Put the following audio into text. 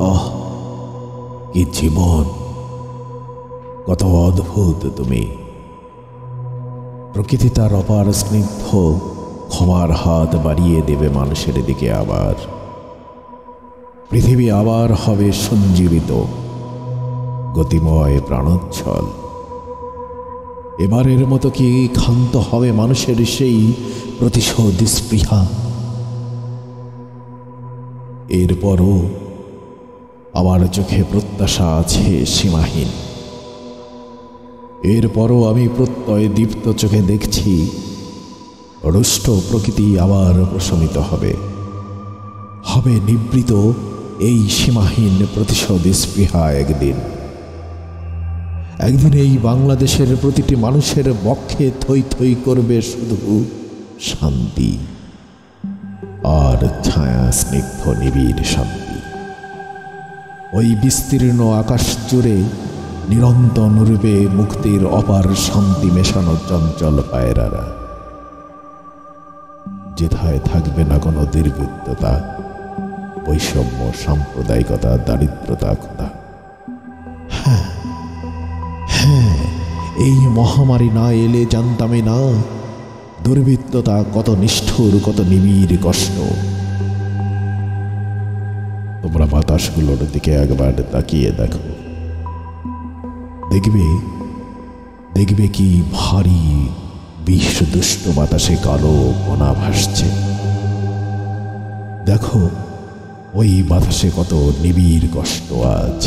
আহ, কি জীবন! কত অদ্ভুত তুমি! প্রকৃতি তার অপার স্নিগ্ধ ক্ষমার হাত বাড়িয়ে দেবে মানুষের দিকে। আবার পৃথিবী আবার হবে সঞ্জীবিত, গতিময়, প্রাণোচ্ছল। এবারের মতো কি ক্ষান্ত হবে মানুষের সেই প্রতিশোধ স্পৃহা? এরপরও আমার চোখে প্রত্যাশা আছে সীমাহীন। এরপরও আমি প্রত্যয় দীপ্ত চোখে দেখছি রুষ্ট প্রকৃতি আবার প্রশমিত হবে, হবে নিবৃত এই সীমাহীন প্রতিশোধ স্পৃহা। একদিন এই বাংলাদেশের প্রতিটি মানুষের বক্ষে থই থই করবে শুধু শান্তি আর ছায়া স্নিগ্ধ নিবিড় শান্তি। ওই বিস্তীর্ণ আকাশ জুড়ে নিরন্তর উড়বে মুক্তির অপার শান্তি মেশানো চঞ্চল পায়রারা। যেথায় থাকবে না কোনো দুর্বৃত্ততা, বৈষম্য, সাম্প্রদায়িকতা, দারিদ্রতা, ক্ষুধা। হ্যাঁ, এই মহামারী না এলে জানতামই না দুর্বৃত্ততা কত নিষ্ঠুর, কত নিবিড় কষ্ট। তোমরা বাতাসগুলোর দিকে একবার তাকিয়ে দেখো, দেখবে কি ভারী বিষ দুষ্ট বাতাসে কালো কণা ভাসছে। দেখো ওই বাতাসে কত নিবিড় কষ্ট আজ।